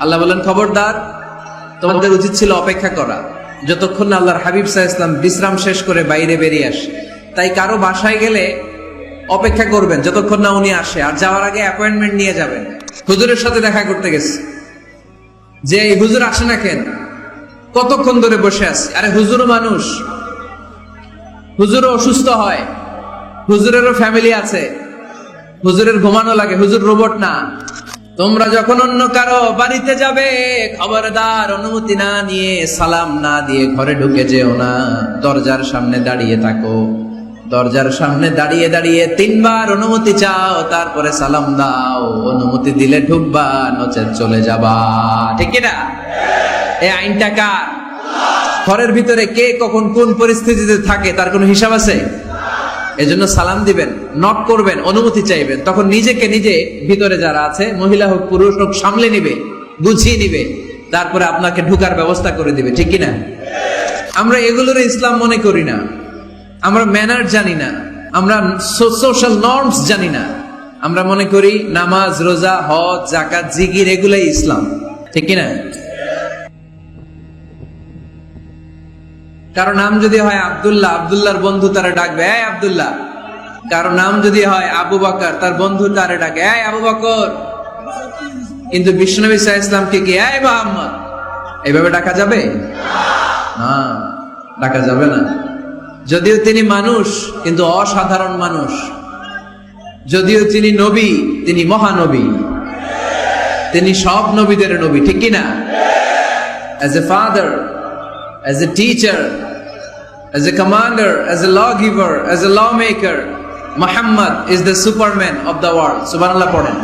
আল্লাহ বলেন, খবরদার, তোমাদের উচিত ছিল অপেক্ষা করা যতক্ষণ না আল্লাহর হাবিব সাল্লাল্লাহু আলাইহি ওয়াসাল্লাম বিশ্রাম শেষ করে বাইরে বেরিয়ে আসে। তাই কারো বাসায় গেলে অপেক্ষা করবেন যতক্ষণ না উনি আসে, আর যাওয়ার আগে অ্যাপয়েন্টমেন্ট নিয়ে যাবেন। হুজুরের সাথে দেখা করতে গেছে, যে এই হুজুর আসে না কেন, কতক্ষণ ধরে বসে আছে। আরে হুজুরও মানুষ, হুজুরও অসুস্থ হয়, হুজুরেরও ফ্যামিলি আছে, হুজুরের ঘুমানো লাগে, হুজুর রোবট না। তোমরা যখন অন্য কারো বাড়িতে যাবে, খবরদার অনুমতি না নিয়ে, সালাম না দিয়ে ঘরে ঢুকে যেও না। দরজার সামনে দাঁড়িয়ে থাকো, দরজার সামনে দাঁড়িয়ে দাঁড়িয়ে 3 বার অনুমতি চাও, তারপরে সালাম দাও। অনুমতি দিলে ঢুকবা, নচেত চলে যাবা। ঠিক কি না? এই আইনটা কার? ঘরের ভিতরে কে কখন কোন পরিস্থিতিতে থাকে তার কোনো হিসাব আছে? এজন্য সালাম দিবেন, নক করবেন, অনুমতি চাইবেন, তখন নিজেকে নিজে ভিতরে যারা আছে, মহিলা হোক পুরুষ হোক, সামলে নিবে, বুঝিয়ে নিবে, তারপরে আপনাকে ঢুকার ব্যবস্থা করে দিবে। ঠিক কিনা? আমরা এগুলোর ইসলাম মনে করি না, আমরা ম্যানার জানি না, আমরা সোশ্যাল নর্মস জানি না। আমরা মনে করি নামাজ, রোজা, হজ, যাকাত, জিকির এগুলাই ইসলাম। ঠিক কিনা? কারো নাম যদি হয় আব্দুল্লাহ, আব্দুল্লাহর বন্ধু তারা ডাকবে এই আব্দুল্লাহ। কারো নাম যদি হয় আবু বকর, তার বন্ধু তারে ডাকে এই আবু বকর। কিন্তু বিশ্বনবী সাল্লাল্লাহু আলাইহি ওয়াসাল্লামকে কি এই মুহাম্মদ এইভাবে ডাকা যাবে? না, ডাকা যাবে না। যদিও তিনি মানুষ, কিন্তু অসাধারণ মানুষ। যদিও তিনি নবী, তিনি মহানবী, তিনি সব নবীদের নবী। ঠিক কিনা? As a father, as a teacher, as a commander, as a lawgiver, as a lawmaker, Muhammad is the superman of the world. সুবহানাল্লাহ পড়েন।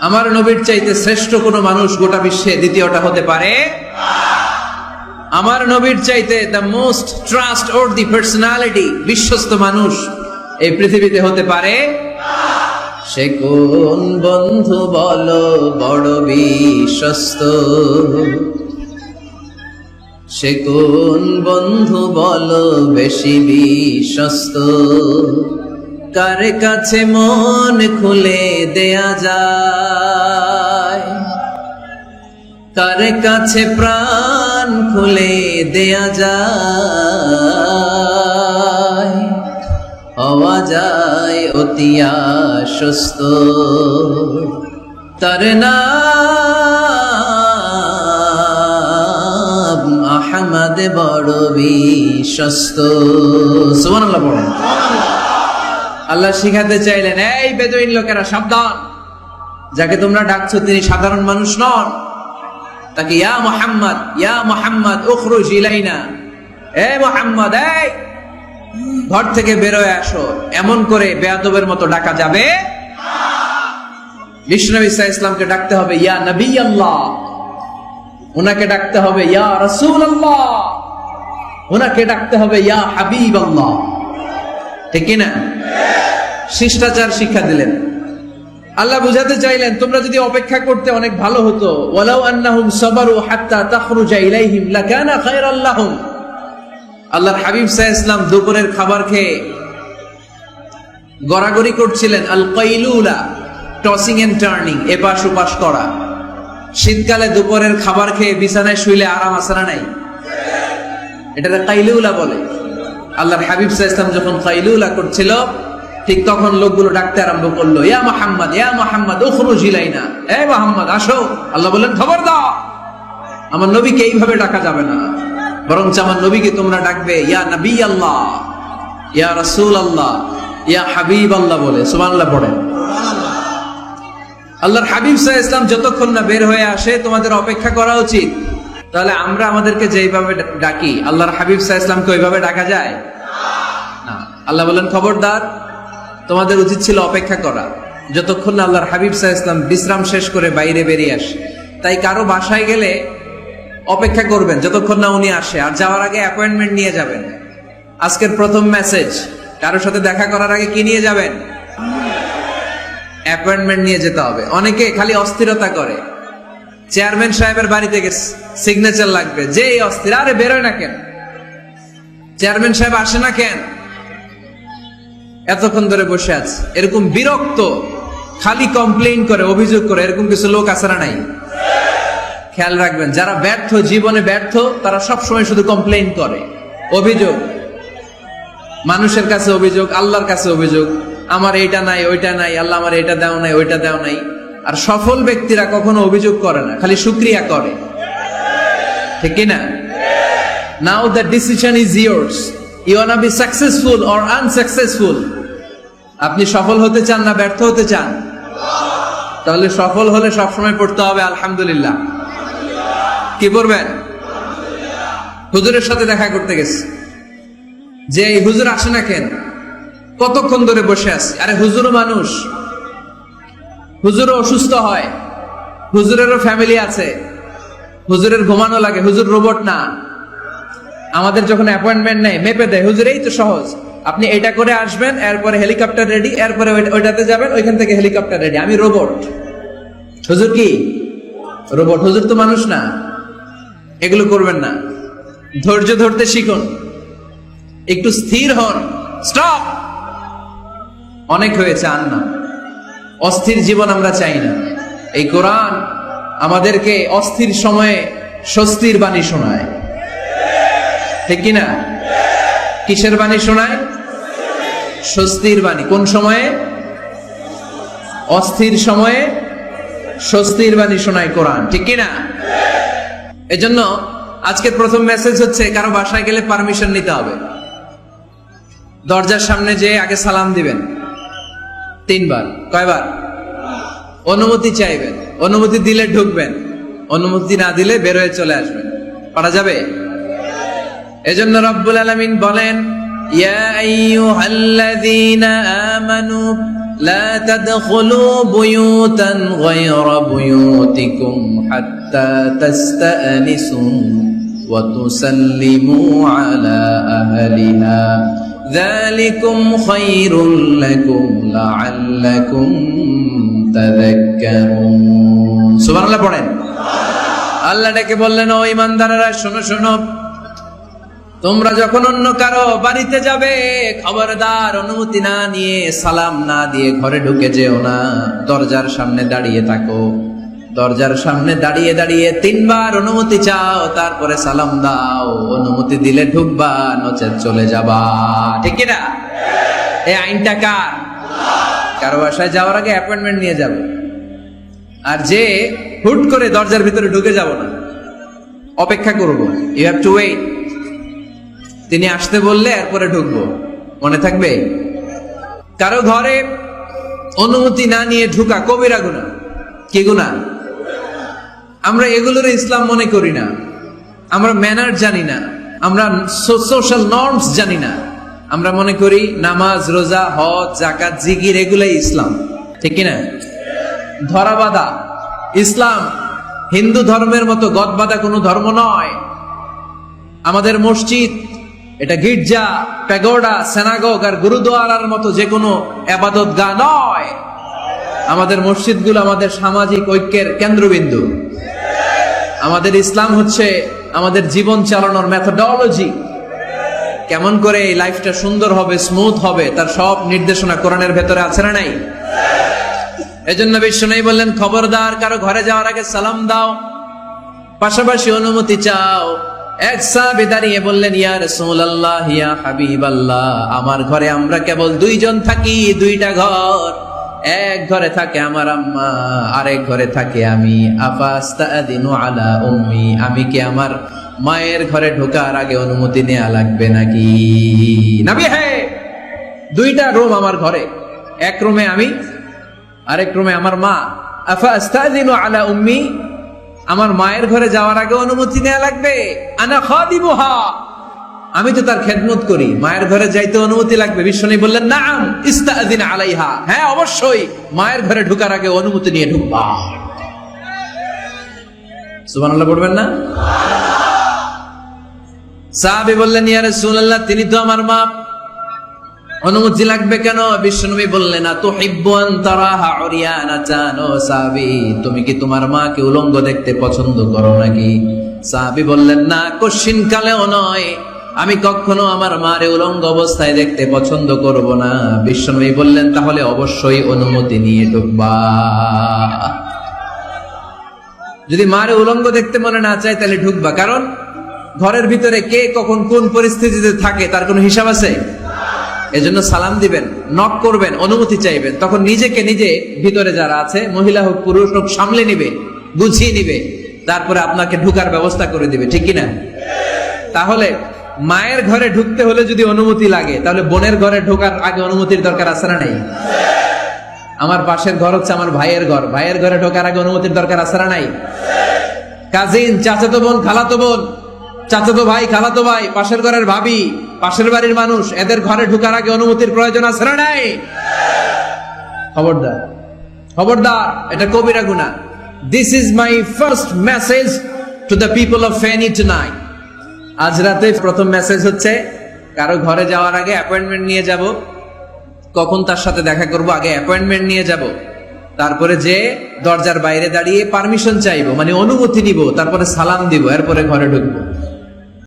আমার নবীর চাইতে শ্রেষ্ঠ কোন মানুষ গোটা বিশ্বে দ্বিতীয়টা হতে পারে? আমার নবীর চাইতে the most trustworthy personality, বিশ্বস্ত মানুষ এই পৃথিবীতে হতে পারে? সে কোন বন্ধু বলো বড় বিশ্বস্ত, সে কোন বন্ধু বলো বেশি বিশ্বস্ত, কার কাছে মন খুলে দেয়া যায়, কার কাছে প্রাণ খুলে দেয়া যায়, হওয়া যায় অতি আশ্বস্ত, তার নাম আহমদ বড় বিশ্বস্ত। সুবহানাল্লাহ পড়েন। আল্লাহ শিখাতে চাইলেন, এই বেদুইন লোকেরা সাবধান, যাকে তোমরা ডাকছো তিনি সাধারণ মানুষ নন। তাকে ইয়া মুহাম্মদ, ইয়া মুহাম্মদ উখরুজ ইলাইনা, এ মুহাম্মদ, এই ঘর থেকে বের হয়ে আসো, এমন করে বেয়াদবের মতো ডাকা যাবে? বিশ্বনবী সাল্লাল্লাহু আলাইহি ওয়াসাল্লামকে ডাকতে হবে ইয়া নবী আল্লাহ, উনাকে ডাকতে হবে ইয়া রাসূল আল্লাহ, উনাকে ডাকতে হবে ইয়া হাবিব আল্লাহ। ঠিক কিনা? শিষ্টাচার শিক্ষা দিলেন। আল্লাহ বুঝাতে চাইলেন, তোমরা যদি অপেক্ষা করতে অনেক ভালো হতো। ওয়ালাউ আন্নাহুম সাবারু হাত্তা তাখরুজা ইলাইহিম লাকানা খায়রাল লাহুম। আল্লাহর হাবিব সাল্লাল্লাহু আলাইহি ওয়াসাল্লাম দুপুরের খাবার খেয়ে গড়াগড়ি করছিলেন। আল কাইলুলা, টসিং এন্ড টার্নিং, এপাশ ওপাশ করা। শীতকালে দুপুরের খাবার খেয়ে বিছানায় শুইলে আরাম আছে না নাই? এটাকে কাইলুলা বলে। আল্লাহর হাবিব সাল্লাল্লাহু আলাইহি ওয়াসাল্লাম যখন কাইলুলা করছিল, ঠিক তখন লোকগুলো ডাকতে আরম্ভ করলো, ইয়া মুহাম্মদ, ইয়া মুহাম্মদ উখরুজ ইলাইনা, এ মুহাম্মদ আসো। আল্লাহ বললেন, খবরদার, আমার নবীকে এইভাবে ডাকা যাবে না, বরং আমার নবীকে তোমরা ডাকবে ইয়া নবী আল্লাহ, ইয়া রাসূল আল্লাহ, ইয়া হাবিব আল্লাহ বলে। সুবহানাল্লাহ পড়েন। আল্লাহর হাবিব সাল্লাল্লাহু আলাইহি ওয়াসাল্লাম যতক্ষণ না বের হয়ে আসে তোমাদের অপেক্ষা করা উচিত। তাহলে আমরা আমাদেরকে যেইভাবে ডাকি, আল্লাহর হাবিব সাল্লাল্লাহু আলাইহি ওয়াসাল্লামকে ওইভাবে ডাকা যায় না। আল্লাহ বলেন, খবরদার, তোমাদের উচিত ছিল অপেক্ষা করা যতক্ষণ না আল্লাহর হাবিব সাল্লাল্লাহু আলাইহি ওয়াসাল্লাম বিশ্রাম শেষ করে বাইরে বেরিয়ে আসে। তাই কারো বাসায় গেলে অপেক্ষা করবেন যতক্ষণ না উনি আসে, আর যাওয়ার আগে অ্যাপয়েন্টমেন্ট নিয়ে যাবেন। আজকের প্রথম মেসেজ, কারোর সাথে দেখা করার আগে কি নিয়ে যাবেন? অ্যাপয়েন্টমেন্ট নিয়ে যেতে হবে। অনেকে খালি অস্থিরতা করে, চেয়ারম্যান সাহেবের বাড়িতে গেছে, সিগনেচার লাগবে, যে অস্থির, আরে বেরোয় না কেন, চেয়ারম্যান সাহেব আসে না কেন, এতক্ষণ ধরে বসে আছে, এরকম বিরক্ত খালি কমপ্লেইন করে, অভিযোগ করে, এরকম কিছু লোক আছে না নাই? খেয়াল রাখবেন, যারা ব্যর্থ, জীবনে ব্যর্থ, তারা সবসময় শুধু কমপ্লেইন করে, অভিযোগ, মানুষের কাছে অভিযোগ, আল্লাহর কাছে অভিযোগ, আমার এইটা নাই, ওইটা নাই, আল্লাহ আমার এটা দাও নাই, ওইটা দাও নাই। আর সফল ব্যক্তিরা কখনো অভিযোগ করে না, খালি শুকরিয়া করে, ঠিক কিনা? Now the decision is yours. You wanna be successful or unsuccessful? আপনি সফল হতে চান না ব্যর্থ হতে চান? তাহলে সফল হলে সবসময় পড়তে হবে আলহামদুলিল্লাহ। কি পড়বেন? হুজুরের সাথে দেখা করতে গেছে, যে এই হুজুর আসে না কেন, কতক্ষণ ধরে বসে আছে। আরে হুজুরও মানুষ, হুজুরও অসুস্থ হয়, হুজুরেরও ফ্যামিলি আছে, হুজুরের ঘুমানো লাগে, হুজুর রোবট না। আমাদের যখন অ্যাপয়েন্টমেন্ট নেয় মেপে দেয়, হুজুর এই তো সহজ, আপনি এটা করে আসবেন, এরপরে হেলিকপ্টার রেডি, এরপরে ওইটাতে যাবেন, ওইখান থেকে হেলিকপ্টার রেডি। আমি রোবট, হুজুর কি রোবট? হুজুর তো মানুষ না। এগুলো করবেন না, ধৈর্য ধরতে শিখুন, একটু স্থির হন। স্টপ, অনেক হয়েছে, আর না। অস্থির জীবন আমরা চাই না। এই কোরআন আমাদেরকে অস্থির সময়ে স্বস্তির বাণী শোনায়, ঠিক কিনা? কিসের বাণী শোনায়? স্বস্তির বাণী। কোন সময়ে? অস্থির সময়ে স্বস্তির বাণী শোনায় কোরআন, ঠিক কিনা? এজন্য আজকের প্রথম মেসেজ হচ্ছে, কারো বাসায় গেলে পারমিশন নিতে হবে। দরজার সামনে যে আগে সালাম দিবেন 3 বার। কয়বার? অনুমতি চাইবেন, অনুমতি দিলে ঢুকবেন, অনুমতি না দিলে বের হয়ে চলে আসবেন। পারা যাবে? এজন্য রব্বুল আলামিন বলেন, ইয়া আইয়ুহাল্লাযীনা আমানু লা তাদখুলু বুয়ুতান গায়রা বুয়ুতিকুম হাত্তা তাস্তানিসু ওয়া তুসাল্লিমু আলা আহলিহা যালিকুম খায়রুল লাকুম লাআল্লাকুম তাযাক্কারুন। সুবহানাল্লাহ পড়েন। আল্লাহ ডেকে বললেন, ও ঈমানদারেরা শোনো শোনো, তোমরা যখন অন্য কারো বাড়িতে যাবে, খবরদার অনুমতি না নিয়ে, সালাম না দিয়ে ঘরে ঢুকে যেও না। দরজার সামনে দাঁড়িয়ে থাকো, দরজার সামনে দাঁড়িয়ে দাঁড়িয়ে 3 বার অনুমতি চাও, তারপরে সালাম দাও। অনুমতি দিলে ঢুকবা, নচেত চলে যাবা, ঠিক কিনা? এই আইনটা কার? কারো বাসায় যাওয়ার আগে অ্যাপয়েন্টমেন্ট নিয়ে যাবে, আর যে হুট করে দরজার ভিতরে ঢুকে যাব না, অপেক্ষা করবো। You have to wait. তিনি আসতে বললে এরপরে ঢুকবো, মনে থাকবে? কারো ঘরে অনুমতি না নিয়ে ঢুকা কবিরা গুনাহ। কি গুনাহ? আমরা এগুলোর ইসলাম মনে করি না, আমরা ম্যানার জানি না, আমরা সোশ্যাল নর্মস জানি না। আমরা মনে করি নামাজ, রোজা, হজ, যাকাত, জিকির এগুলাই ইসলাম, ঠিক কিনা? ধরাবাঁধা ইসলাম হিন্দু ধর্মের মতো গদবাঁধা কোনো ধর্ম নয়। আমাদের মসজিদ এটা গির্জা, প্যাগোডা, সিনাগগ আর গুরুদুয়ারার মতো যে কোনো ইবাদতগাহ নয়। আমাদের মসজিদগুলো আমাদের সামাজিক ঐক্যের কেন্দ্রবিন্দু। আমাদের ইসলাম হচ্ছে আমাদের জীবন চালানোর মেথোডোলজি। কেমন করে এই লাইফটা সুন্দর হবে, স্মুথ হবে, তার সব নির্দেশনা কোরআনের ভেতরে আছে না নাই? এজন্য বিশ্বনবী বললেন, খবরদার কারো ঘরে যাওয়ার আগে সালাম দাও, পাশাপাশি অনুমতি চাও। এক সাহাবী দাঁড়িয়ে বললেন, ইয়া রাসূলুল্লাহ, ইয়া হাবিবাল্লাহ, আমার ঘরে আমরা কেবল 2 জন থাকি, 2টা ঘর। এক ঘরে থাকে আমার আম্মা, আরেক ঘরে থাকে আমি। আফাস্তাদিনু আলা উম্মি, আমি কি আমার মায়ের ঘরে ঢোকার আগে অনুমতি নেওয়া লাগবে নাকি? নবী, হ্যাঁ, 2টা রুম আমার ঘরে, এক রুমে আমি, আরেক রুমে আমার মা। আফাস্তাদিনু আলা উম্মি, আমার মায়ের ঘরে যাওয়ার আগে অনুমতি নেওয়া লাগবে? আনা খাদিমুহা, আমি তো তার খেদমত করি, মায়ের ঘরে যাইতে অনুমতি লাগবে? বিশ্বনবী বললেন, নাম ইস্তাযিন আলাইহা, হ্যাঁ অবশ্যই মায়ের ঘরে ঢোকার আগে অনুমতি নিয়ে ঢুকবা। সুবহানাল্লাহ পড়বেন না? সাহাবী বললেন, ইয়া রাসূলুল্লাহ, তিনি তো আমার মা, অনুমতি লাগবে কেন? বিশ্বনবী বললেন, আতুহিব্বু আন তারাহা উরিয়ানাতান, ও সাহাবী, তুমি কি তোমার মাকে উলঙ্গ দেখতে পছন্দ করো নাকি? সাহাবী বললেন, না, কশিন কালেও নয়। আমি কখনো আমার মারে উলঙ্গ অবস্থায় দেখতে পছন্দ করব না। বিশ্বনবী বললেন, তাহলে অবশ্যই অনুমতি নিয়ে ঢুকবা। যদি মারে উলঙ্গ দেখতে মনে না চায় তাহলে ঢুকবা, কারণ ঘরের ভিতরে কে কখন কোন পরিস্থিতিতে থাকে তার কোনো হিসাব আছে? এজন্য সালাম দিবেন, নক করবেন, অনুমতি চাইবেন, তখন নিজেকে নিজে ভিতরে যারা আছে, মহিলা হোক পুরুষ হোক, সামলে নিবে, বুঝিয়ে নিবে, তারপরে আপনাকে ঢুকার ব্যবস্থা করে দিবে, ঠিক কিনা? তাহলে মায়ের ঘরে ঢুকতে হলে যদি অনুমতি লাগে, তাহলে বোনের ঘরে ঢোকার আগে অনুমতির দরকার আছে না নাই? আমার পাশের ঘর হচ্ছে আমার ভাইয়ের ঘর, ভাইয়ের ঘরে ঢোকার আগে অনুমতির দরকার আছে না নাই? কাজিন, চাচাতো বোন, খালাতো বোন, চাচাতো ভাই, খালাতো ভাই, পাশের ঘরের ভাবি, পাশের বাড়ির মানুষ, এদের ঘরে ঢোকার আগে অনুমতির প্রয়োজন আছে না নাই? খবরদার, খবরদার, এটা কবিরা গুনাহ। This is my first message to the people of Feni tonight. আজ রাতে প্রথম মেসেজ হচ্ছে, কারো ঘরে যাওয়ার আগে অ্যাপয়েন্টমেন্ট নিয়ে যাব, কখন তার সাথে দেখা করব আগে অ্যাপয়েন্টমেন্ট নিয়ে যাব, তারপরে যে দরজার বাইরে দাঁড়িয়ে পারমিশন চাইবো, মানে অনুমতি নিব, তারপরে সালাম দিব, এরপরে ঘরে ঢুকবো।